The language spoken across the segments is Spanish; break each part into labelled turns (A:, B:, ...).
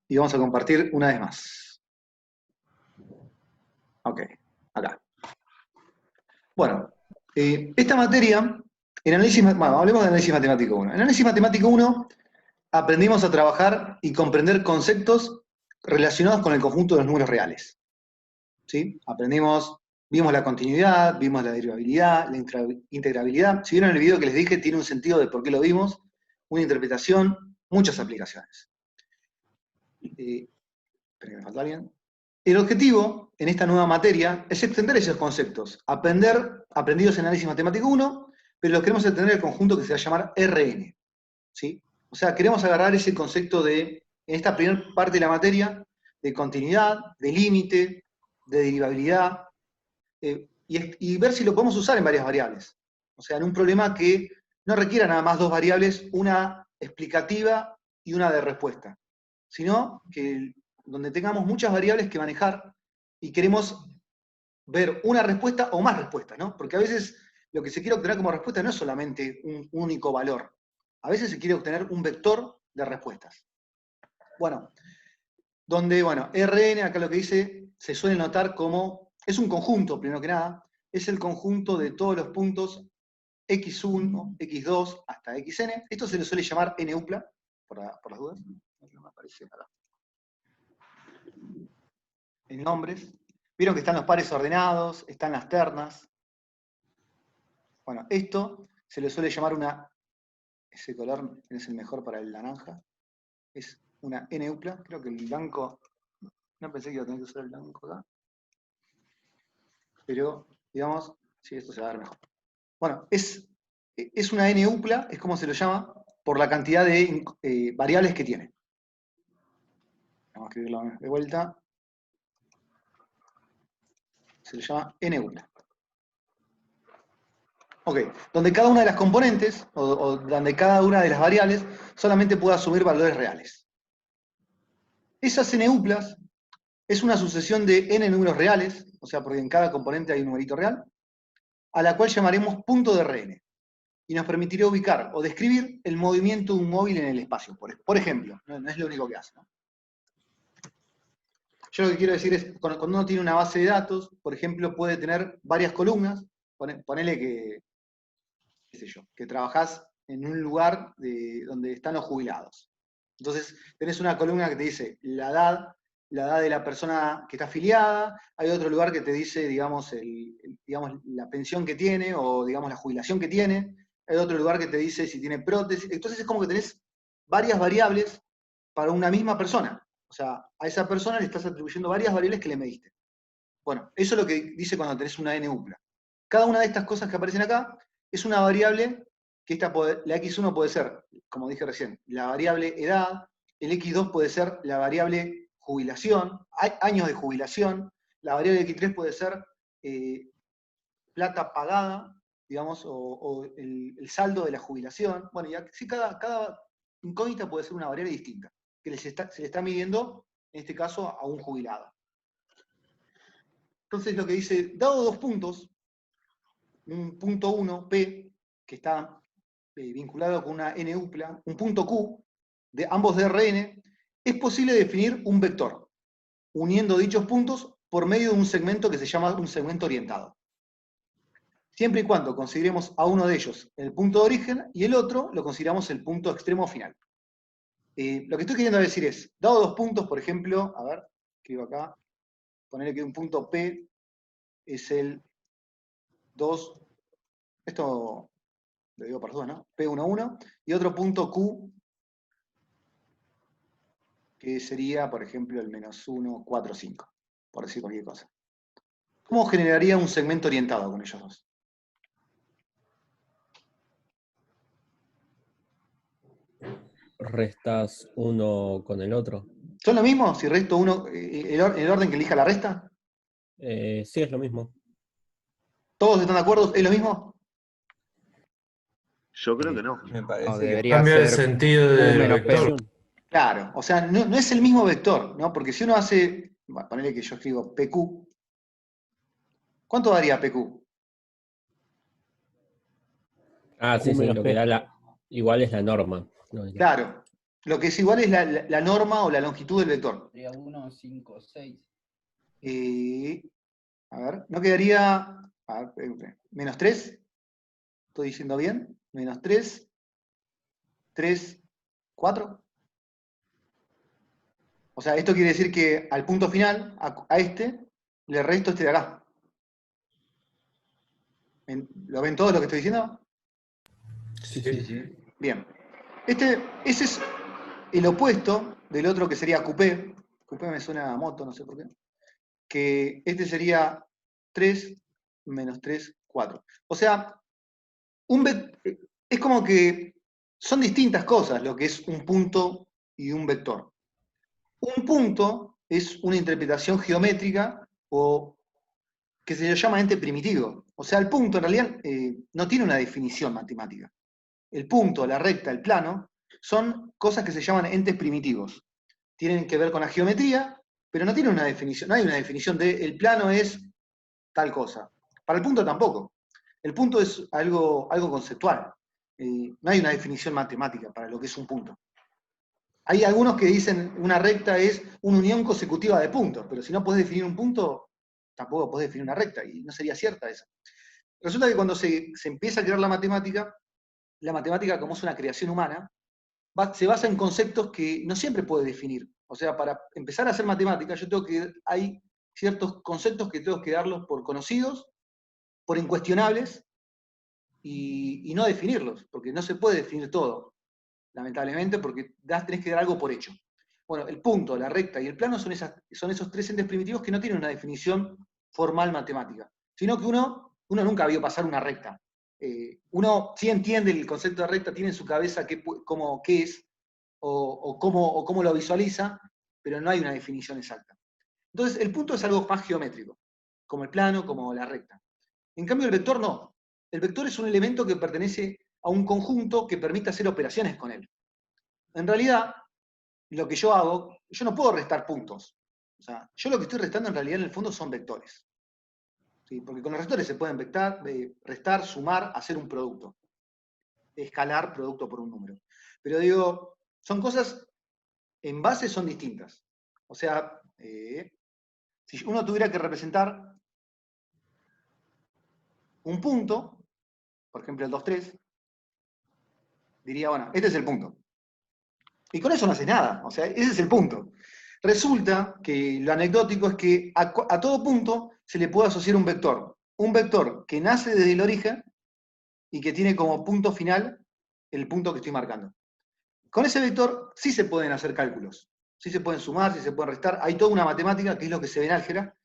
A: y vamos a compartir una vez más. Ok, acá. Bueno, esta materia, hablemos de análisis matemático 1. En análisis matemático 1 aprendimos a trabajar y comprender conceptos relacionados con el conjunto de los números reales. ¿Sí? Vimos la continuidad, vimos la derivabilidad, la integrabilidad. Si vieron el video que les dije, tiene un sentido de por qué lo vimos, una interpretación, muchas aplicaciones. Esperen que me falta alguien. El objetivo en esta nueva materia es extender esos conceptos, aprendidos en análisis matemático 1, pero los queremos extender al conjunto que se va a llamar RN. ¿Sí? O sea, queremos agarrar ese concepto en esta primera parte de la materia, de continuidad, de límite, de derivabilidad, y ver si lo podemos usar en varias variables. O sea, en un problema que no requiera nada más dos variables, una explicativa y una de respuesta, sino que donde tengamos muchas variables que manejar y queremos ver una respuesta o más respuestas, ¿no? Porque a veces lo que se quiere obtener como respuesta no es solamente un único valor. A veces se quiere obtener un vector de respuestas. Bueno, Rn, acá lo que dice, se suele notar como, es un conjunto, primero que nada, es el conjunto de todos los puntos x1, x2, hasta xn. Esto se le suele llamar n-upla, por las dudas. No me aparece acá. En nombres. Vieron que están los pares ordenados, están las ternas. Bueno, esto se le suele llamar ese color es el mejor para el naranja, es una n-upla. Creo que el blanco, no pensé que iba a tener que usar el blanco acá. Pero, digamos, sí, esto se va a ver mejor. Bueno, es una n-upla, es como se lo llama, por la cantidad de variables que tiene. Vamos a escribirlo de vuelta. Se le llama n-upla. Ok, donde cada una de las componentes, o donde cada una de las variables, solamente puede asumir valores reales. Esas n-uplas es una sucesión de n números reales, o sea, porque en cada componente hay un numerito real, a la cual llamaremos punto de Rn. Y nos permitirá ubicar o describir el movimiento de un móvil en el espacio, por ejemplo. No es lo único que hace, ¿no? Yo lo que quiero decir es, cuando uno tiene una base de datos, por ejemplo, puede tener varias columnas, ponele que, qué sé yo, que trabajás en un lugar donde están los jubilados. Entonces, tenés una columna que te dice la edad de la persona que está afiliada, hay otro lugar que te dice, digamos, la pensión que tiene, o digamos la jubilación que tiene, hay otro lugar que te dice si tiene prótesis. Entonces es como que tenés varias variables para una misma persona. O sea, a esa persona le estás atribuyendo varias variables que le mediste. Bueno, eso es lo que dice cuando tenés una n-upla. Cada una de estas cosas que aparecen acá es una variable que la x1 puede ser, como dije recién, la variable edad, el x2 puede ser la variable jubilación, años de jubilación, la variable x3 puede ser plata pagada, digamos, o el saldo de la jubilación. Bueno, y así cada incógnita puede ser una variable distinta, que se le está midiendo, en este caso, a un jubilado. Entonces lo que dice, dado dos puntos, un punto 1, P, que está vinculado con una n-upla, un punto Q, de ambos de Rn, es posible definir un vector, uniendo dichos puntos por medio de un segmento que se llama un segmento orientado. Siempre y cuando consideremos a uno de ellos el punto de origen y el otro lo consideramos el punto extremo final. Lo que estoy queriendo decir es, dado dos puntos, por ejemplo, a ver, escribo acá, ponerle que un punto P es el 2, esto lo digo por duda, ¿no? P11, y otro punto Q, que sería, por ejemplo, el -1, 4, 5, por decir cualquier cosa. ¿Cómo generaría un segmento orientado con ellos dos?
B: Restas uno con el otro.
A: ¿Son lo mismo si resto uno, el orden que elija la resta?
B: Sí, es lo mismo.
A: ¿Todos están de acuerdo? ¿Es lo mismo?
C: Yo creo que no.
D: Me
E: No,
D: parece que
E: debería
D: cambia el
E: ser
D: sentido
E: Q
D: del
E: menos P.
D: vector.
A: Claro, o sea, no es el mismo vector, ¿no? Porque si uno hace, bueno, ponele que yo escribo PQ, ¿cuánto daría PQ?
B: Ah,
E: Q
B: sí,
E: menos
B: lo que
E: P.
B: da igual es la norma. No,
A: Claro, Lo que es igual es la norma o la longitud del vector.
C: Sería 1, 5, 6.
A: A ver, ¿no quedaría menos 3? ¿Estoy diciendo bien? Menos 3, 3, 4. O sea, esto quiere decir que al punto final, a este, le resto este de acá. ¿Lo ven todos lo que estoy diciendo?
B: Sí,
D: Sí,
B: sí.
D: sí.
A: Bien. Ese es el opuesto del otro que sería coupé. Coupé me suena a moto, no sé por qué. Que este sería 3 menos 3, 4. O sea, es como que son distintas cosas lo que es un punto y un vector. Un punto es una interpretación geométrica o que se le llama ente primitivo. O sea, el punto en realidad no tiene una definición matemática. El punto, la recta, el plano, son cosas que se llaman entes primitivos. Tienen que ver con la geometría, pero no tienen una definición. No hay una definición de el plano es tal cosa. Para el punto tampoco. El punto es algo conceptual. No hay una definición matemática para lo que es un punto. Hay algunos que dicen una recta es una unión consecutiva de puntos, pero si no podés definir un punto, tampoco podés definir una recta, y no sería cierta esa. Resulta que cuando se empieza a crear la matemática como es una creación humana, se basa en conceptos que no siempre puede definir. O sea, para empezar a hacer matemática, hay ciertos conceptos que tengo que darlos por conocidos, por incuestionables, y no definirlos, porque no se puede definir todo, lamentablemente, porque tenés que dar algo por hecho. Bueno, el punto, la recta y el plano son esos tres entes primitivos que no tienen una definición formal matemática, sino que uno nunca vio pasar una recta. Uno sí entiende el concepto de recta, tiene en su cabeza qué es, o cómo lo visualiza, pero no hay una definición exacta. Entonces, el punto es algo más geométrico, como el plano, como la recta. En cambio, el vector no. El vector es un elemento que pertenece a un conjunto que permite hacer operaciones con él. En realidad, lo que yo hago, yo no puedo restar puntos. O sea, yo lo que estoy restando en realidad en el fondo son vectores. ¿Sí? Porque con los vectores se pueden restar, sumar, hacer un producto. Escalar producto por un número. Pero digo, son cosas, en base son distintas. O sea, si uno tuviera que representar un punto, por ejemplo el 2, 3, diría, bueno, este es el punto. Y con eso no hace nada, o sea, ese es el punto. Resulta que lo anecdótico es que a todo punto se le puede asociar un vector. Un vector que nace desde el origen y que tiene como punto final el punto que estoy marcando. Con ese vector sí se pueden hacer cálculos. Sí se pueden sumar, sí se pueden restar. Hay toda una matemática, que es lo que se ve en álgebra,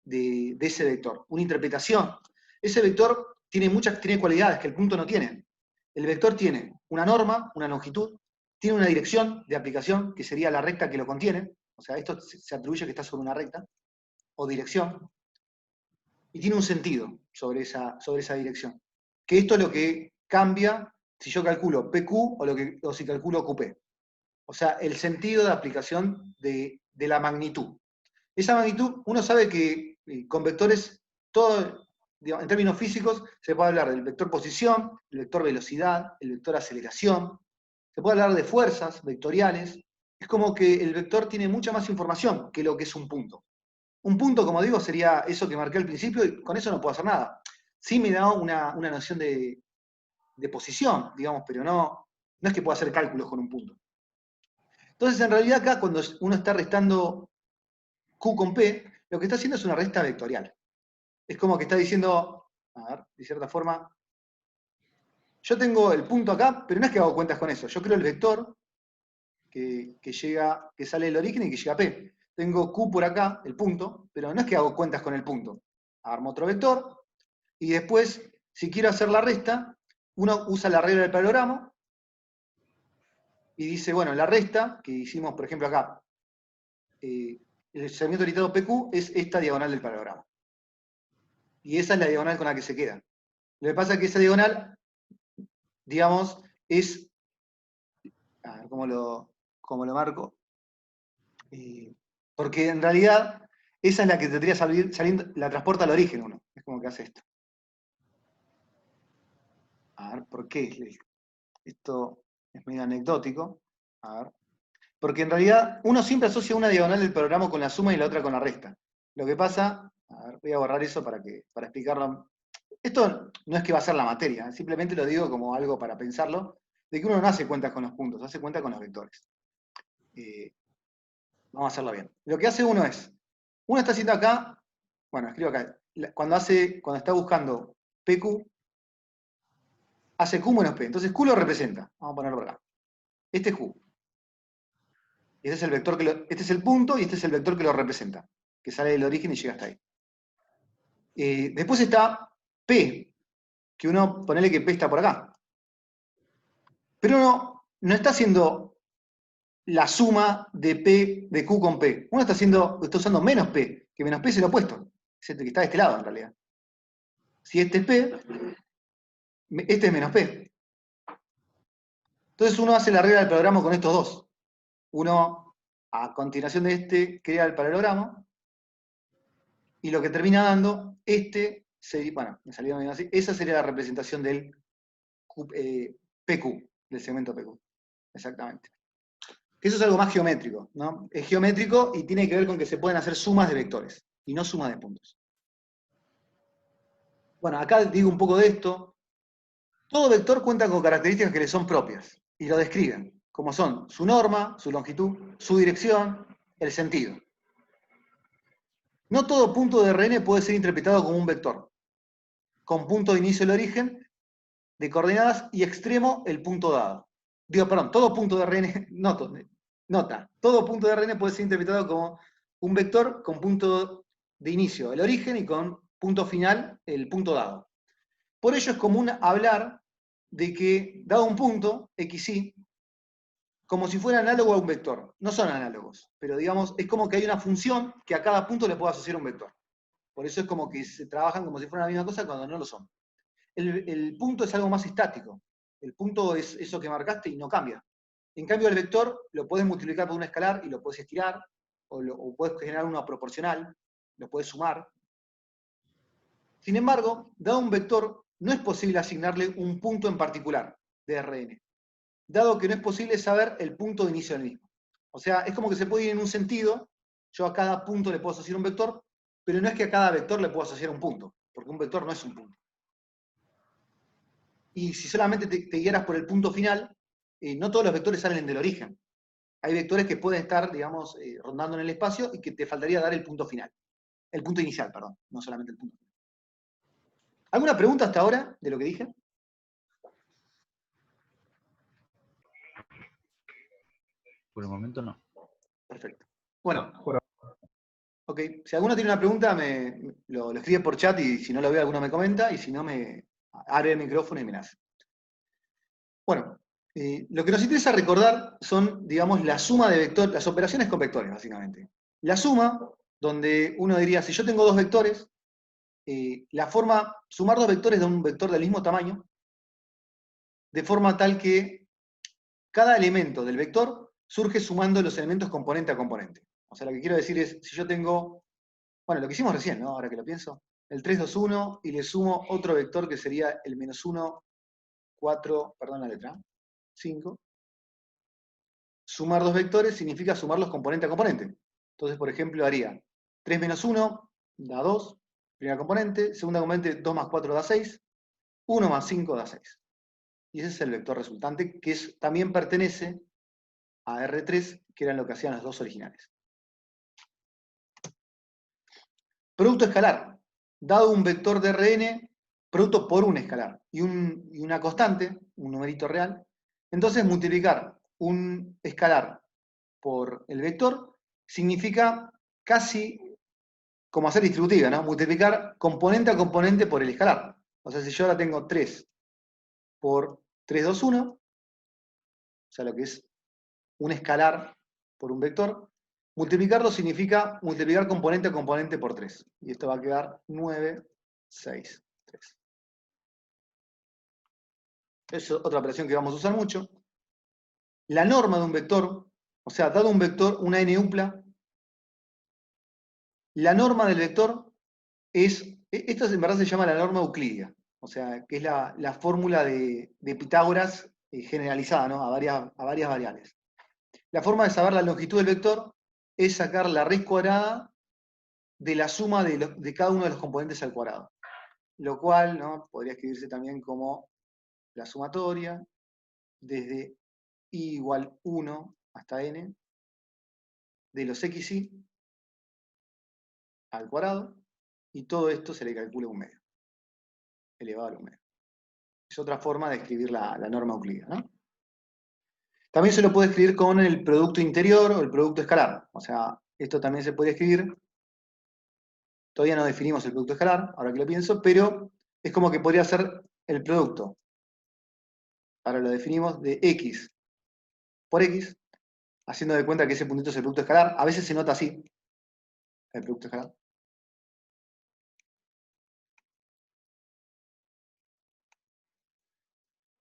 A: de ese vector. Una interpretación. Ese vector tiene cualidades que el punto no tiene. El vector tiene una norma, una longitud, tiene una dirección de aplicación, que sería la recta que lo contiene. O sea, esto se atribuye que está sobre una recta, o dirección, y tiene un sentido sobre esa dirección. Que esto es lo que cambia si yo calculo PQ o si calculo QP. O sea, el sentido de aplicación de la magnitud. Esa magnitud, uno sabe que con vectores, todo, digamos, en términos físicos, se puede hablar del vector posición, el vector velocidad, el vector aceleración, se puede hablar de fuerzas vectoriales. Es como que el vector tiene mucha más información que lo que es un punto. Un punto, como digo, sería eso que marqué al principio y con eso no puedo hacer nada. Sí me da una noción de posición, digamos, pero no es que pueda hacer cálculos con un punto. Entonces, en realidad acá, cuando uno está restando Q con P, lo que está haciendo es una resta vectorial. Es como que está diciendo, a ver, de cierta forma, yo tengo el punto acá, pero no es que hago cuentas con eso. Yo creo el vector que sale del origen y que llega a P. Tengo Q por acá, el punto, pero no es que hago cuentas con el punto. Armo otro vector, y después, si quiero hacer la resta, uno usa la regla del paralogramo, y dice, bueno, la resta, que hicimos, por ejemplo, acá, el segmento orientado PQ es esta diagonal del paralogramo. Y esa es la diagonal con la que se queda. Lo que pasa es que esa diagonal, digamos, es, a ver cómo lo marco, porque en realidad esa es la que tendría saliendo, la transporta al origen uno. Es como que hace esto. A ver, ¿por qué? Esto es medio anecdótico. A ver, Porque en realidad uno siempre asocia una diagonal del programa con la suma y la otra con la resta. Lo que pasa, a ver, voy a borrar eso para explicarlo. Esto no es que va a ser la materia, simplemente lo digo como algo para pensarlo, de que uno no hace cuentas con los puntos, hace cuentas con los vectores. Vamos a hacerlo bien. Lo que hace uno está haciendo acá, bueno, escribo acá, cuando está buscando PQ, hace Q menos P. Entonces Q lo representa. Vamos a ponerlo por acá. Este es Q. Este es el vector este es el punto y este es el vector que lo representa, que sale del origen y llega hasta ahí. Después está P, que uno, ponele que P está por acá. Pero uno no está haciendo la suma de P, de Q con P. Uno está usando menos P, que menos P es el opuesto. Es el que está de este lado, en realidad. Si este es P, este es menos P. Entonces uno hace la regla del paralelogramo con estos dos. Uno, a continuación de este, crea el paralelogramo, y lo que termina dando, bueno, me salió medio así, esa sería la representación del PQ, del segmento PQ. Exactamente. Eso es algo más geométrico, ¿no? Es geométrico y tiene que ver con que se pueden hacer sumas de vectores, y no sumas de puntos. Bueno, acá digo un poco de esto. Todo vector cuenta con características que le son propias, y lo describen, como son su norma, su longitud, su dirección, el sentido. No todo punto de Rn puede ser interpretado como un vector, con punto de inicio el origen, de coordenadas y extremo el punto dado. Todo punto de Rn, todo punto de Rn puede ser interpretado como un vector con punto de inicio el origen y con punto final el punto dado. Por ello es común hablar de que, dado un punto, xy, como si fuera análogo a un vector. No son análogos, pero digamos, es como que hay una función que a cada punto le puede asociar un vector. Por eso es como que se trabajan como si fuera la misma cosa cuando no lo son. El punto es algo más estático. El punto es eso que marcaste y no cambia. En cambio, el vector lo puedes multiplicar por un escalar y lo puedes estirar, o puedes generar uno proporcional, lo puedes sumar. Sin embargo, dado un vector, no es posible asignarle un punto en particular de Rn, dado que no es posible saber el punto de inicio del mismo. O sea, es como que se puede ir en un sentido, yo a cada punto le puedo asociar un vector, pero no es que a cada vector le puedo asociar un punto, porque un vector no es un punto. Y si solamente te guiaras por el punto final, no todos los vectores salen del origen. Hay vectores que pueden estar, digamos, rondando en el espacio y que te faltaría dar el punto final. El punto inicial, perdón, no solamente el punto final. ¿Alguna pregunta hasta ahora de lo que dije?
D: Por el momento no.
A: Perfecto. Bueno, ok, si alguno tiene una pregunta, lo escribe por chat y si no lo veo, alguno me comenta y si no, me abre el micrófono y me nace. Bueno, lo que nos interesa recordar son, digamos, la suma de vectores, las operaciones con vectores, básicamente. La suma, donde uno diría, si yo tengo dos vectores, sumar dos vectores de un vector del mismo tamaño, de forma tal que cada elemento del vector surge sumando los elementos componente a componente. O sea, lo que quiero decir es, si yo tengo, bueno, lo que hicimos recién, ¿no? Ahora que lo pienso, el 3, 2, 1, y le sumo otro vector que sería el menos 1, 4, perdón la letra, 5. Sumar dos vectores significa sumarlos componente a componente. Entonces, por ejemplo, haría 3 menos 1 da 2, primera componente, segunda componente 2 más 4 da 6, 1 más 5 da 6. Y ese es el vector resultante, que también pertenece a R3, que eran lo que hacían los dos originales. Producto escalar. Dado un vector de Rn, producto por un escalar y una constante, un numerito real, entonces multiplicar un escalar por el vector significa casi como hacer distributiva, ¿no? Multiplicar componente a componente por el escalar. O sea, si yo ahora tengo 3 por 3, 2, 1, o sea, lo que es un escalar por un vector, multiplicarlo significa multiplicar componente a componente por 3. Y esto va a quedar 9, 6, 3. Es otra operación que vamos a usar mucho. La norma de un vector, o sea, dado un vector, una n upla, la norma del vector esto en verdad se llama la norma euclídea, o sea, que es la fórmula de Pitágoras generalizada, ¿no? a varias variables. La forma de saber la longitud del vector es sacar la raíz cuadrada de la suma de cada uno de los componentes al cuadrado. Lo cual, ¿no?, podría escribirse también como la sumatoria desde i igual 1 hasta n de los xy al cuadrado, y todo esto se le calcula un medio, elevado al 1 medio. Es otra forma de escribir la norma euclídea, ¿no? También se lo puede escribir con el producto interior o el producto escalar. O sea, esto también se puede escribir. Todavía no definimos el producto escalar, ahora que lo pienso, pero es como que podría ser el producto. Ahora lo definimos de x por x, haciendo de cuenta que ese puntito es el producto escalar. A veces se nota así, el producto escalar.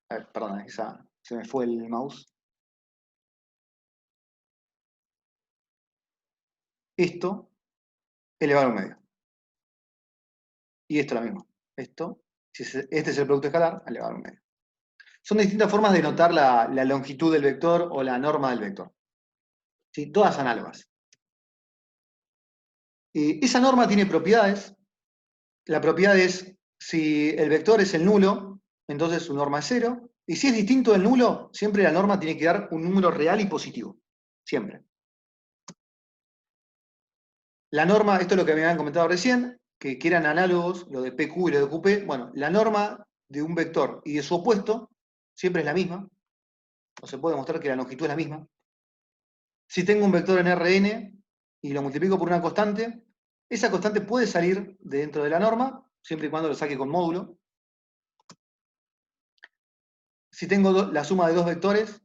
A: A ver, perdón, se me fue el mouse. Esto elevado a un medio. Y esto lo mismo. Esto, este es el producto escalar, elevado a un medio. Son distintas formas de notar la longitud del vector o la norma del vector. ¿Sí? Todas análogas. Esa norma tiene propiedades. La propiedad es, si el vector es el nulo, entonces su norma es 0. Y si es distinto del nulo, siempre la norma tiene que dar un número real y positivo. Siempre. La norma, esto es lo que me habían comentado recién, que eran análogos, lo de PQ y lo de QP. Bueno, la norma de un vector y de su opuesto siempre es la misma. O se puede demostrar que la longitud es la misma. Si tengo un vector en Rn y lo multiplico por una constante, esa constante puede salir de dentro de la norma, siempre y cuando lo saque con módulo. Si tengo la suma de dos vectores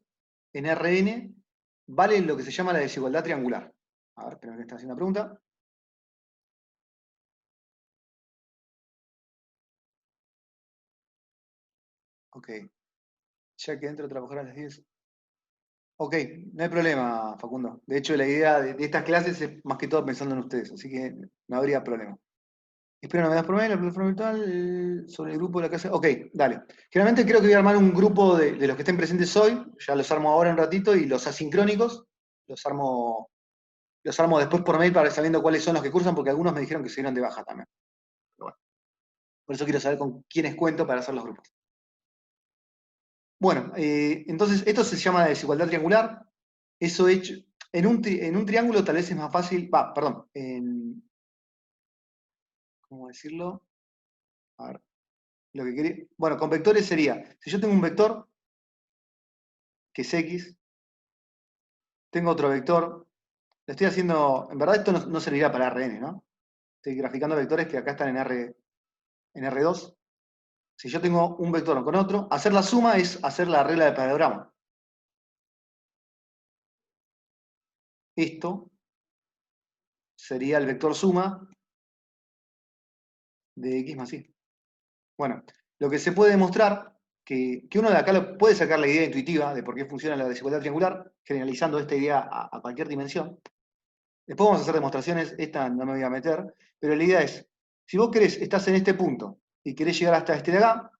A: en Rn, vale lo que se llama la desigualdad triangular. A ver, espera que está haciendo una pregunta. Ok. Ya que entro a trabajar a las 10. Ok, no hay problema, Facundo. De hecho, la idea de estas clases es más que todo pensando en ustedes, así que no habría problema. Espero novedades por mail, la plataforma virtual, sobre el grupo de la casa. Ok, dale. Generalmente creo que voy a armar un grupo de los que estén presentes hoy, ya los armo ahora en un ratito, y los asincrónicos los armo después por mail para ir sabiendo cuáles son los que cursan, porque algunos me dijeron que se dieron de baja también. Pero bueno, por eso quiero saber con quiénes cuento para hacer los grupos. Bueno, entonces esto se llama desigualdad triangular. Eso hecho, en un triángulo tal vez es más fácil, perdón, ¿cómo decirlo? A ver, lo que quería, bueno, con vectores sería, si yo tengo un vector, que es X, tengo otro vector, lo estoy haciendo, en verdad esto no servirá para Rn, ¿no? Estoy graficando vectores que acá están en R2. Si yo tengo un vector con otro, hacer la suma es hacer la regla de paralelogramo. Esto sería el vector suma de X más Y. Bueno, lo que se puede demostrar, que uno de acá puede sacar la idea intuitiva de por qué funciona la desigualdad triangular, generalizando esta idea a cualquier dimensión. Después vamos a hacer demostraciones, esta no me voy a meter, pero la idea es, si vos estás en este punto y querés llegar hasta este de acá,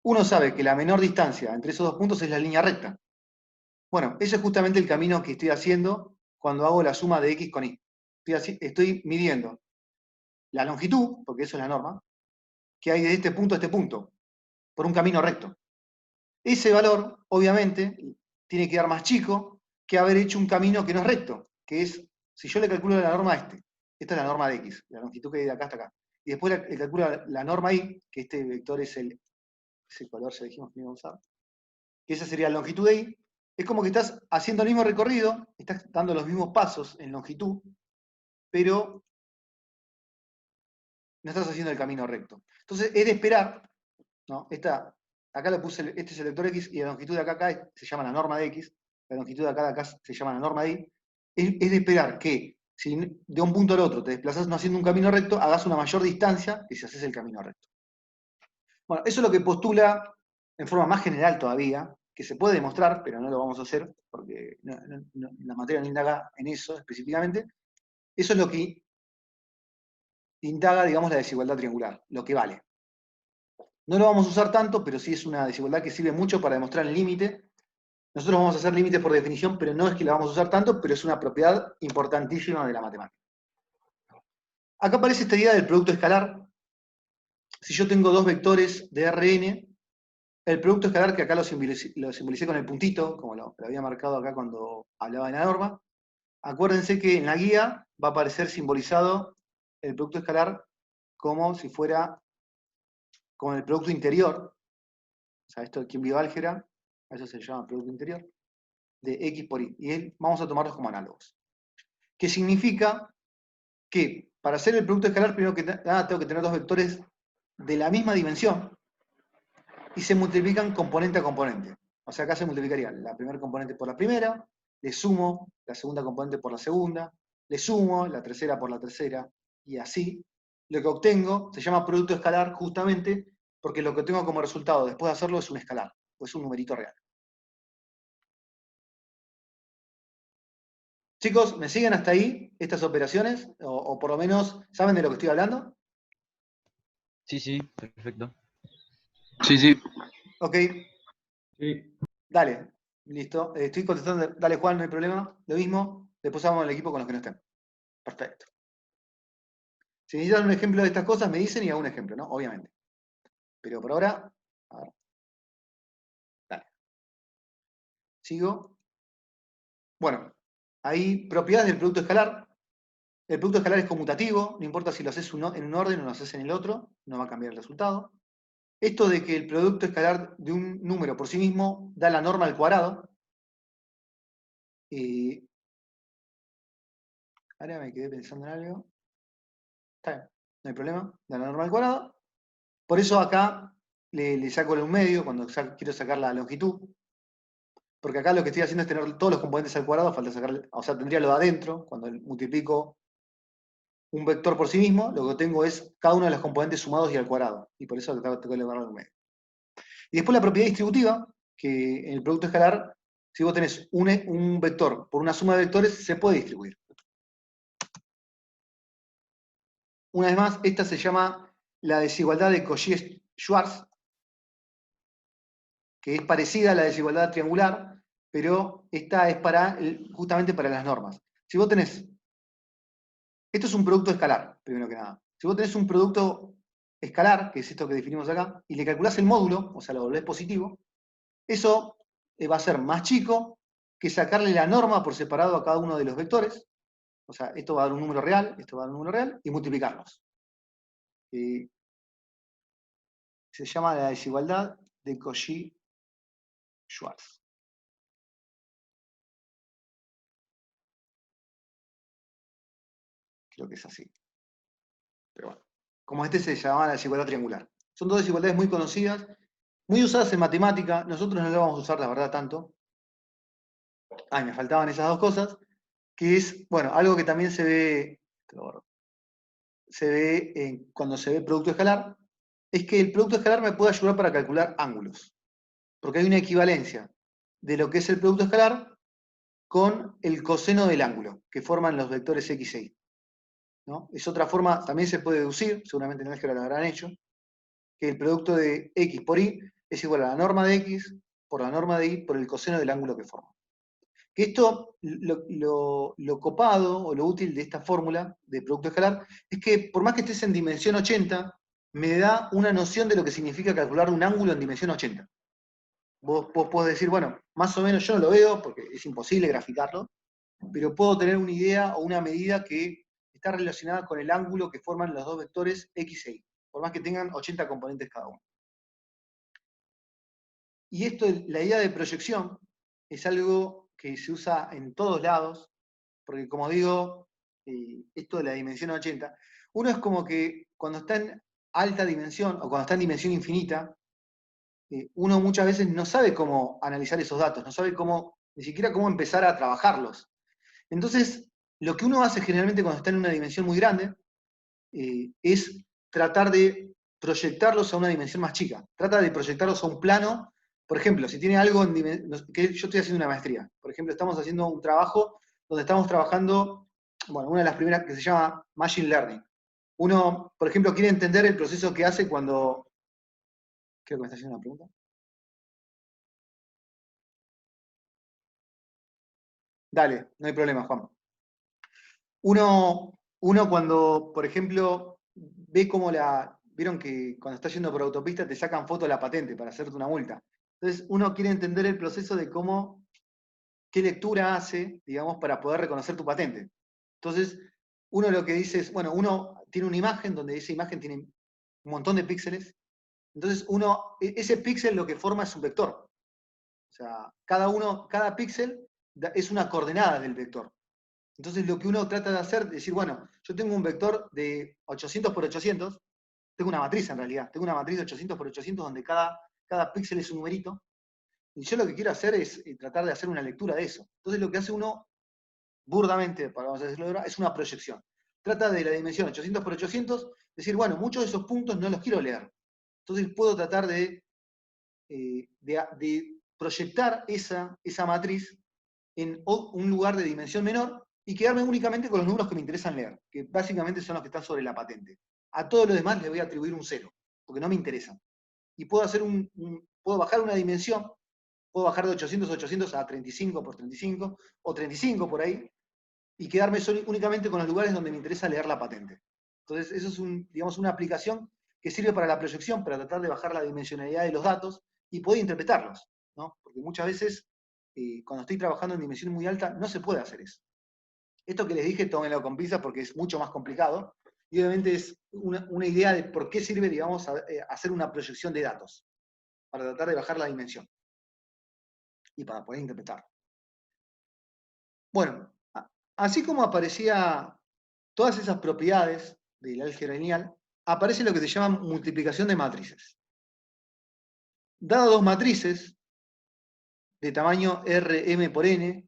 A: uno sabe que la menor distancia entre esos dos puntos es la línea recta. Bueno, ese es justamente el camino que estoy haciendo cuando hago la suma de X con Y. Estoy midiendo la longitud, porque eso es la norma, que hay de este punto a este punto, por un camino recto. Ese valor, obviamente, tiene que dar más chico que haber hecho un camino que no es recto, que es, si yo le calculo la norma a esta es la norma de X, la longitud que hay de acá hasta acá, y después le calculo la norma Y, que este vector es ese color se dijimos que iba a usar, que esa sería la longitud de Y, es como que estás haciendo el mismo recorrido, estás dando los mismos pasos en longitud, pero no estás haciendo el camino recto. Entonces, es de esperar, ¿no? Acá le puse, este es el vector X, y la longitud de acá se llama la norma de X, la longitud de acá se llama la norma de Y. Es de esperar que, si de un punto al otro te desplazas no haciendo un camino recto, hagas una mayor distancia que si haces el camino recto. Bueno, eso es lo que postula, en forma más general todavía, que se puede demostrar, pero no lo vamos a hacer, porque la materia no indaga en eso específicamente. Eso es lo que indaga, digamos, la desigualdad triangular, lo que vale. No lo vamos a usar tanto, pero sí es una desigualdad que sirve mucho para demostrar el límite. Nosotros vamos a hacer límites por definición, pero no es que la vamos a usar tanto, pero es una propiedad importantísima de la matemática. Acá aparece esta idea del producto escalar. Si yo tengo dos vectores de Rn, el producto escalar, que acá lo simbolicé con el puntito, como lo había marcado acá cuando hablaba de la norma, acuérdense que en la guía va a aparecer simbolizado el producto escalar como si fuera con el producto interior. O sea, esto aquí en bioálgebra, a eso se llama producto interior, de X por Y. Y vamos a tomarlos como análogos. Que significa que para hacer el producto escalar, primero que nada tengo que tener dos vectores de la misma dimensión y se multiplican componente a componente. O sea, acá se multiplicaría la primera componente por la primera, le sumo la segunda componente por la segunda, le sumo la tercera por la tercera, y así. Lo que obtengo se llama producto escalar justamente porque lo que tengo como resultado después de hacerlo es un escalar, o es un numerito real. Chicos, ¿me siguen hasta ahí estas operaciones? O por lo menos, ¿saben de lo que estoy hablando?
D: Sí, sí, perfecto.
E: Sí, sí.
A: Ok,
F: Sí.
A: dale, listo. Estoy contestando, dale Juan, no hay problema. Lo mismo, después vamos al equipo con los que no estén. Perfecto. Si necesitan un ejemplo de estas cosas, me dicen y hago un ejemplo, ¿no? Obviamente. Pero por ahora, a ver. Dale. Sigo. Bueno, hay propiedades del producto escalar. El producto escalar es conmutativo, no importa si lo haces en un orden o lo haces en el otro, no va a cambiar el resultado. Esto de que el producto escalar de un número por sí mismo da la norma al cuadrado. Ahora me quedé pensando en algo. Está bien, no hay problema, da la norma al cuadrado. Por eso acá le saco el un medio cuando quiero sacar la longitud. Porque acá lo que estoy haciendo es tener todos los componentes al cuadrado, falta sacar, o sea, tendría lo de adentro, cuando multiplico un vector por sí mismo, lo que tengo es cada uno de los componentes sumados y al cuadrado. Y por eso acá tengo que elevarlo al medio. Y después la propiedad distributiva, que en el producto escalar, si vos tenés un vector por una suma de vectores, se puede distribuir. Una vez más, esta se llama la desigualdad de Cauchy-Schwarz, que es parecida a la desigualdad triangular, pero esta es justamente para las normas. Si vos tenés, esto es un producto escalar, primero que nada. Si vos tenés un producto escalar, que es esto que definimos acá, y le calculás el módulo, o sea, lo volvés positivo, eso va a ser más chico que sacarle la norma por separado a cada uno de los vectores. O sea, esto va a dar un número real, esto va a dar un número real, y multiplicarlos. Se llama la desigualdad de Cauchy-Schwarz. Creo que es así. Pero bueno, como este se llama la desigualdad triangular. Son dos desigualdades muy conocidas, muy usadas en matemática. Nosotros no las vamos a usar, la verdad, tanto. Ay, me faltaban esas dos cosas. Que es, bueno, algo que también se ve cuando se ve producto escalar, es que el producto escalar me puede ayudar para calcular ángulos. Porque hay una equivalencia de lo que es el producto escalar con el coseno del ángulo, que forman los vectores x e y. ¿No? Es otra forma, también se puede deducir, seguramente en álgebra lo habrán hecho, que el producto de x por y es igual a la norma de x por la norma de y por el coseno del ángulo que forma. Que esto, lo copado o lo útil de esta fórmula de producto escalar es que por más que estés en dimensión 80, me da una noción de lo que significa calcular un ángulo en dimensión 80. Vos podés decir, bueno, más o menos yo no lo veo porque es imposible graficarlo, pero puedo tener una idea o una medida que está relacionada con el ángulo que forman los dos vectores x e y, por más que tengan 80 componentes cada uno. Y esto, la idea de proyección, es algo que se usa en todos lados, porque como digo, esto de la dimensión 80, uno es como que cuando está en alta dimensión o cuando está en dimensión infinita, uno muchas veces no sabe cómo analizar esos datos, no sabe ni siquiera cómo empezar a trabajarlos. Entonces, lo que uno hace generalmente cuando está en una dimensión muy grande es tratar de proyectarlos a una dimensión más chica. Trata de proyectarlos a un plano. Por ejemplo, si tiene algo que yo estoy haciendo una maestría. Por ejemplo, estamos haciendo un trabajo donde estamos trabajando, bueno, una de las primeras que se llama Machine Learning. Uno, por ejemplo, quiere entender el proceso que hace cuando... Creo que me está haciendo una pregunta. Dale, no hay problema, Juan. Uno cuando, por ejemplo, ve cómo vieron que cuando estás yendo por autopista te sacan foto de la patente para hacerte una multa. Entonces, uno quiere entender el proceso de qué lectura hace, digamos, para poder reconocer tu patente. Entonces, uno lo que dice es, bueno, uno tiene una imagen donde esa imagen tiene un montón de píxeles. Entonces, ese píxel lo que forma es un vector. O sea, cada píxel es una coordenada del vector. Entonces, lo que uno trata de hacer es decir, bueno, yo tengo un vector de 800 por 800, tengo una matriz en realidad, tengo una matriz de 800 por 800 donde cada píxel es un numerito, y yo lo que quiero hacer es tratar de hacer una lectura de eso. Entonces, lo que hace uno, burdamente, vamos a decirlo ahora, es una proyección. Trata de la dimensión 800 por 800, decir, bueno, muchos de esos puntos no los quiero leer. Entonces, puedo tratar de proyectar esa matriz en un lugar de dimensión menor y quedarme únicamente con los números que me interesan leer, que básicamente son los que están sobre la patente. A todos los demás les voy a atribuir un 0, porque no me interesan. Y puedo puedo bajar una dimensión, puedo bajar de 800 a 800 a 35 por 35, o 35 por ahí, y quedarme únicamente con los lugares donde me interesa leer la patente. Entonces, eso es digamos, una aplicación que sirve para la proyección, para tratar de bajar la dimensionalidad de los datos y poder interpretarlos, ¿no? Porque muchas veces, cuando estoy trabajando en dimensión muy alta, no se puede hacer eso. Esto que les dije, tómenlo con pinzas porque es mucho más complicado, y obviamente es una idea de por qué sirve, digamos, hacer una proyección de datos, para tratar de bajar la dimensión, y para poder interpretarlo. Bueno, así como aparecía todas esas propiedades del álgebra lineal, aparece lo que se llama multiplicación de matrices. Dadas dos matrices de tamaño Rm por n,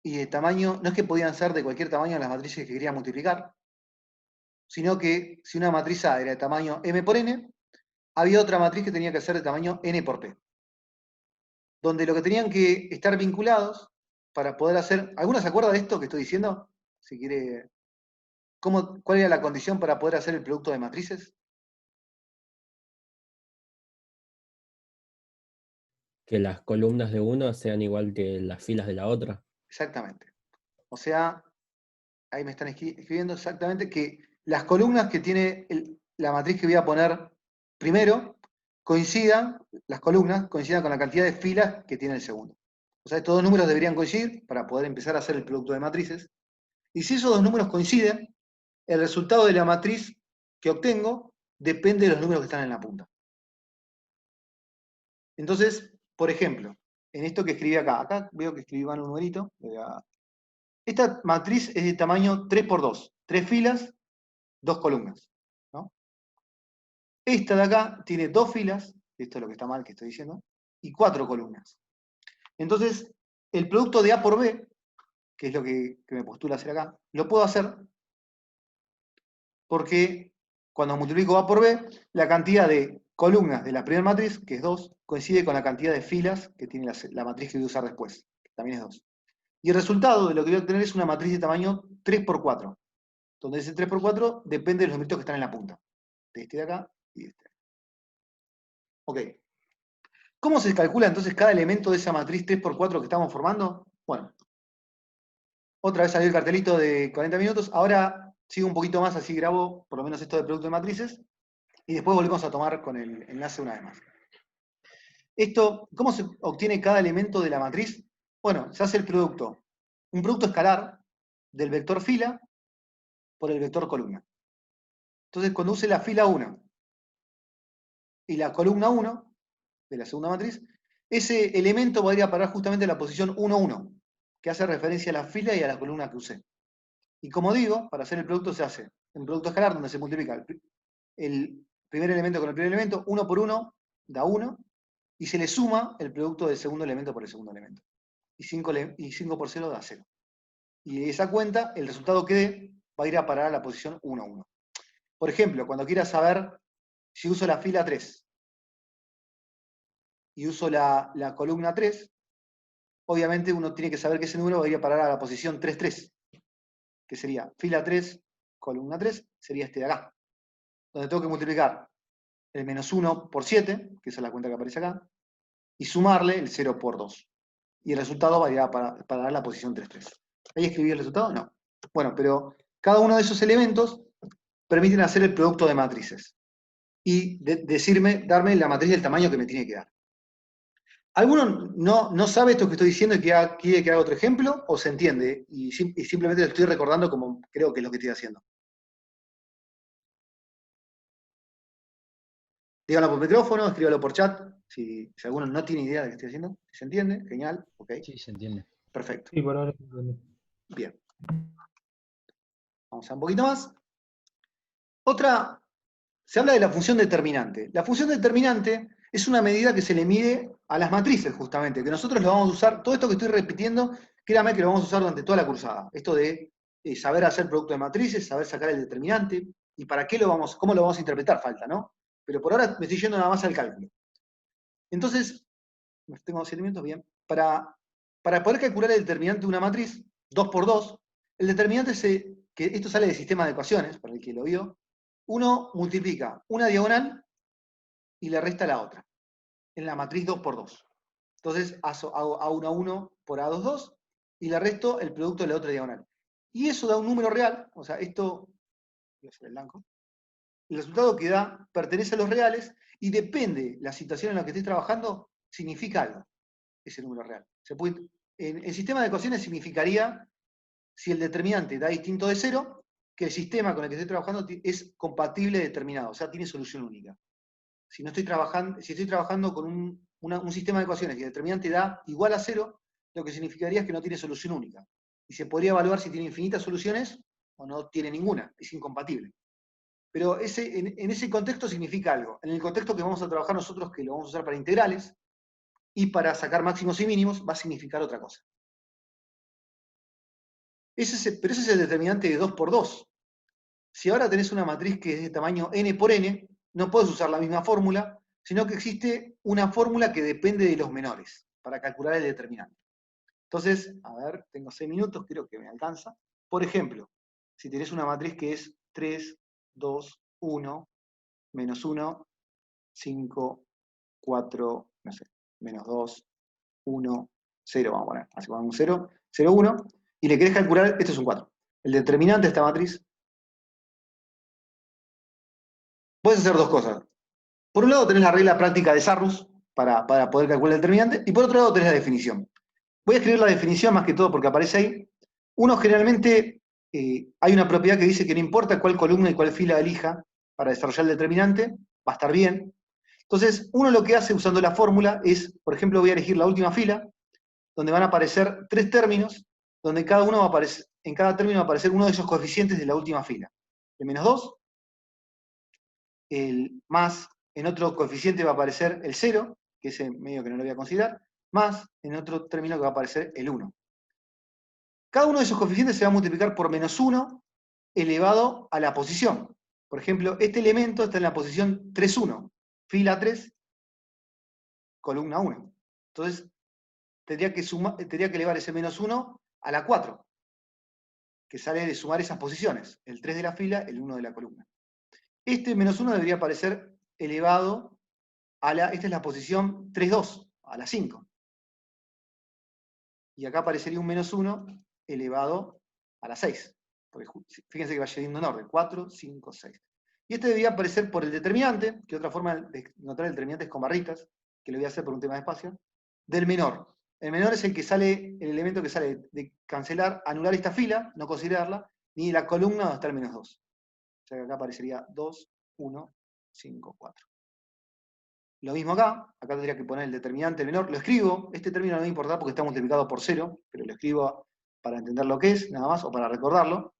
A: y de tamaño, no es que podían ser de cualquier tamaño las matrices que quería multiplicar, sino que si una matriz A era de tamaño m por n, había otra matriz que tenía que ser de tamaño n por p, donde lo que tenían que estar vinculados para poder hacer... ¿Alguno se acuerda de esto que estoy diciendo? Si quiere... ¿Cuál era la condición para poder hacer el producto de matrices?
B: Que las columnas de uno sean igual que las filas de la otra.
A: Exactamente. O sea, ahí me están escribiendo exactamente que las columnas que tiene la matriz que voy a poner primero las columnas coincidan con la cantidad de filas que tiene el segundo. O sea, estos dos números deberían coincidir para poder empezar a hacer el producto de matrices. Y si esos dos números coinciden, el resultado de la matriz que obtengo depende de los números que están en la punta. Entonces, por ejemplo, en esto que escribí acá veo que escribí mal un numerito. Esta matriz es de tamaño 3×2, 3 filas, 2 columnas, ¿no? Esta de acá tiene 2 filas, esto es lo que está mal que estoy diciendo, y 4 columnas. Entonces, el producto de A por B, que es lo que me postula hacer acá, lo puedo hacer porque cuando multiplico A por B, la cantidad de columnas de la primera matriz, que es 2, coincide con la cantidad de filas que tiene la matriz que voy a usar después, que también es 2. Y el resultado de lo que voy a obtener es una matriz de tamaño 3×4, donde ese 3×4 depende de los numeritos que están en la punta, de este de acá y de este de acá. Ok. ¿Cómo se calcula entonces cada elemento de esa matriz 3×4 que estamos formando? Bueno, otra vez salió el cartelito de 40 minutos, ahora sigo un poquito más, así grabo por lo menos esto de producto de matrices, y después volvemos a tomar con el enlace una vez más. ¿Cómo se obtiene cada elemento de la matriz? Bueno, se hace un producto escalar del vector fila por el vector columna. Entonces, cuando use la fila 1 y la columna 1 de la segunda matriz, ese elemento va a ir a parar justamente a la posición 1, 1, que hace referencia a la fila y a la columna que usé. Y como digo, para hacer el producto se hace un producto escalar donde se multiplica el primer elemento con el primer elemento, 1 por 1 da 1, y se le suma el producto del segundo elemento por el segundo elemento. Y 5 por 0 da 0. Y de esa cuenta, el resultado que dé va a ir a parar a la posición 1, 1. Por ejemplo, cuando quiera saber si uso la fila 3 y uso la columna 3, obviamente uno tiene que saber que ese número va a ir a parar a la posición 3, 3, que sería fila 3, columna 3, sería este de acá, donde tengo que multiplicar el menos 1 por 7, que esa es la cuenta que aparece acá, y sumarle el 0 por 2. Y el resultado va a ir a parar a la posición 3, 3. ¿Ahí escribí el resultado? No. Bueno, pero cada uno de esos elementos permiten hacer el producto de matrices y darme la matriz del tamaño que me tiene que dar. ¿Alguno no sabe esto que estoy diciendo y quiere que haga otro ejemplo? ¿O se entiende? Y simplemente lo estoy recordando como creo que es lo que estoy haciendo. Díganlo por micrófono, escríbalo por chat. Si alguno no tiene idea de qué estoy haciendo, ¿se entiende? Genial, ok.
D: Sí, se entiende.
A: Perfecto.
F: Sí, por ahora se entiende.
A: Bien. Vamos a un poquito más. Se habla de la función determinante. La función determinante es una medida que se le mide a las matrices, justamente, que nosotros lo vamos a usar, todo esto que estoy repitiendo, créame que lo vamos a usar durante toda la cursada. Esto de saber hacer producto de matrices, saber sacar el determinante, y para qué cómo lo vamos a interpretar, falta, ¿no? Pero por ahora me estoy yendo nada más al cálculo. Entonces, tengo 7 minutos, bien. Para poder calcular el determinante de una matriz, 2 por 2, el determinante que esto sale del sistema de ecuaciones, para el que lo vio, uno multiplica una diagonal y le resta la otra, en la matriz 2 por 2. Entonces hago A1 a 1 por A2 2, y le resto el producto de la otra diagonal. Y eso da un número real, o sea, esto, voy a hacer el blanco, el resultado que da pertenece a los reales, y depende la situación en la que estés trabajando, significa algo, ese número real. En el sistema de ecuaciones significaría, si el determinante da distinto de 0, que el sistema con el que estoy trabajando es compatible determinado, o sea, tiene solución única. Si estoy trabajando con un sistema de ecuaciones y el determinante da igual a 0, lo que significaría es que no tiene solución única. Y se podría evaluar si tiene infinitas soluciones o no tiene ninguna, es incompatible. Pero en ese contexto significa algo. En el contexto que vamos a trabajar nosotros, que lo vamos a usar para integrales, y para sacar máximos y mínimos, va a significar otra cosa. Pero ese es el determinante de 2 por 2. Si ahora tenés una matriz que es de tamaño n por n, no puedes usar la misma fórmula, sino que existe una fórmula que depende de los menores, para calcular el determinante. Entonces, a ver, tengo 6 minutos, creo que me alcanza. Por ejemplo, si tenés una matriz que es 3, 2, 1, menos 1, 5, 4, no sé, menos 2, 1, 0, vamos a poner, así como un 0, 0, 1, y le querés calcular, esto es un 4, el determinante de esta matriz. Puedes hacer dos cosas. Por un lado tenés la regla práctica de Sarrus para poder calcular el determinante, y por otro lado tenés la definición. Voy a escribir la definición más que todo porque aparece ahí. Uno generalmente, hay una propiedad que dice que no importa cuál columna y cuál fila elija para desarrollar el determinante, va a estar bien. Entonces, uno lo que hace usando la fórmula es, por ejemplo, voy a elegir la última fila, donde van a aparecer 3 términos, donde en cada término va a aparecer uno de esos coeficientes de la última fila. El menos 2, el más, en otro coeficiente va a aparecer el 0, que ese medio que no lo voy a considerar, más en otro término que va a aparecer el 1. Cada uno de esos coeficientes se va a multiplicar por menos 1 elevado a la posición. Por ejemplo, este elemento está en la posición 3, 1, fila 3, columna 1. Entonces, tendría que elevar ese menos 1 a la 4, que sale de sumar esas posiciones, el 3 de la fila, el 1 de la columna. Este menos 1 debería aparecer elevado esta es la posición 3, 2, a la 5. Y acá aparecería un menos 1 elevado a la 6. Porque fíjense que va yendo en orden, 4, 5, 6. Y este debería aparecer por el determinante, que otra forma de notar el determinante es con barritas, que lo voy a hacer por un tema de espacio, del menor. El menor es el elemento que sale de cancelar, anular esta fila, no considerarla, ni la columna donde está el menos 2. O sea que acá aparecería 2, 1, 5, 4. Lo mismo acá tendría que poner el determinante menor, lo escribo, este término no me importa porque está multiplicado por 0, pero lo escribo para entender lo que es, nada más, o para recordarlo.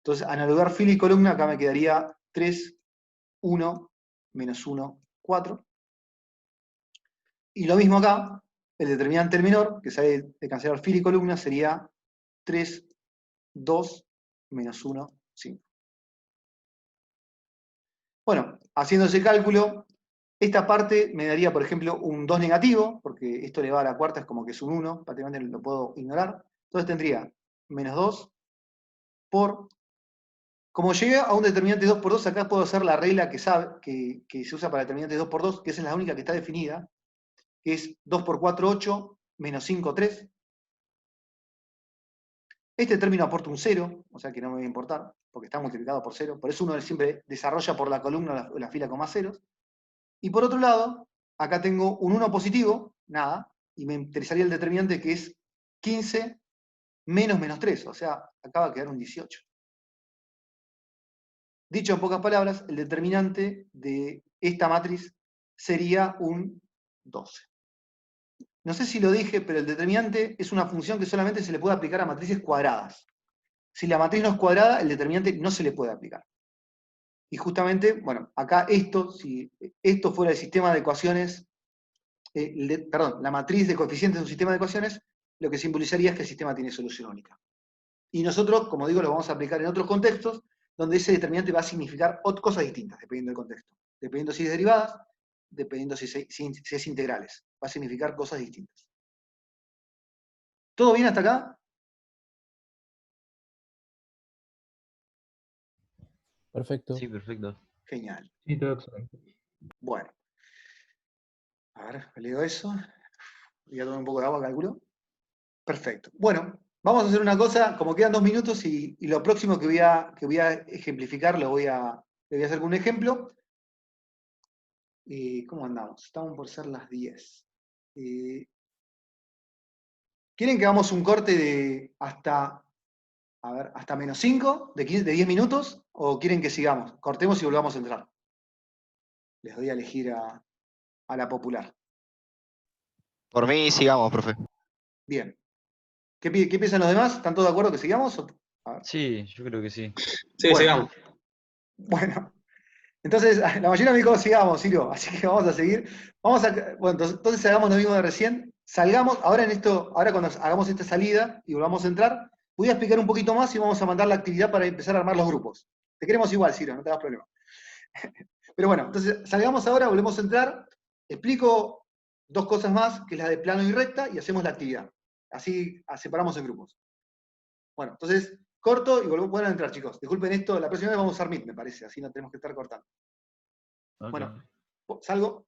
A: Entonces, analogar fila y columna, acá me quedaría 3, 1, menos 1, 4. Y lo mismo acá, el determinante menor, que sale de cancelar fila y columna, sería 3, 2, menos 1, 5. Bueno, haciendo ese cálculo, esta parte me daría, por ejemplo, un 2 negativo, porque esto elevado a la cuarta es como que es un 1, prácticamente lo puedo ignorar. Entonces tendría menos 2 por... Como llegué a un determinante 2 por 2, acá puedo hacer la regla que se usa para determinantes 2 por 2, que esa es la única que está definida, que es 2 por 4, 8, menos 5, 3. Este término aporta un 0, o sea que no me va a importar, porque está multiplicado por 0. Por eso uno siempre desarrolla por la columna la fila con más ceros. Y por otro lado, acá tengo un 1 positivo, nada, y me interesaría el determinante que es 15 menos menos 3, o sea, acá va a quedar un 18. Dicho en pocas palabras, el determinante de esta matriz sería un 12. No sé si lo dije, pero el determinante es una función que solamente se le puede aplicar a matrices cuadradas. Si la matriz no es cuadrada, el determinante no se le puede aplicar. Y justamente, bueno, acá esto, si esto fuera el sistema de ecuaciones, perdón, la matriz de coeficientes de un sistema de ecuaciones, lo que simbolizaría es que el sistema tiene solución única. Y nosotros, como digo, lo vamos a aplicar en otros contextos, donde ese determinante va a significar cosas distintas, dependiendo del contexto. Dependiendo si es derivadas, dependiendo si es integrales. Va a significar cosas distintas. ¿Todo bien hasta acá?
B: Perfecto.
D: Sí, perfecto.
A: Genial.
F: Sí, todo excelente.
A: Bueno. A ver, leo eso. Voy a tomar un poco de agua, calculo. Perfecto. Bueno, vamos a hacer una cosa, como quedan 2 minutos y lo próximo que voy a ejemplificar le voy a hacer con un ejemplo. ¿Cómo andamos? Estamos por ser las 10. ¿Quieren que hagamos un corte de hasta menos 5, de 10 minutos? ¿O quieren que sigamos? Cortemos y volvamos a entrar. Les doy a elegir a la popular.
G: Por mí, sigamos, profe.
A: Bien. ¿Qué piensan los demás? ¿Están todos de acuerdo que sigamos? A ver.
D: Sí, yo creo que sí.
E: Sí,
A: Bueno.
E: sigamos.
A: Bueno, entonces la mayoría me dijo sigamos, Ciro, así que vamos a seguir. Bueno, entonces hagamos lo mismo de recién. Salgamos, ahora cuando hagamos esta salida y volvamos a entrar, voy a explicar un poquito más y vamos a mandar la actividad para empezar a armar los grupos. Te queremos igual, Ciro, no te hagas problema. Pero bueno, entonces salgamos ahora, volvemos a entrar, explico 2 cosas más, que es la de plano y recta, y hacemos la actividad. Así separamos en grupos. Bueno, entonces corto y vuelven a entrar, chicos. Disculpen esto, la próxima vez vamos a usar Meet, me parece, así no tenemos que estar cortando.
D: Ok.
A: Bueno, salgo.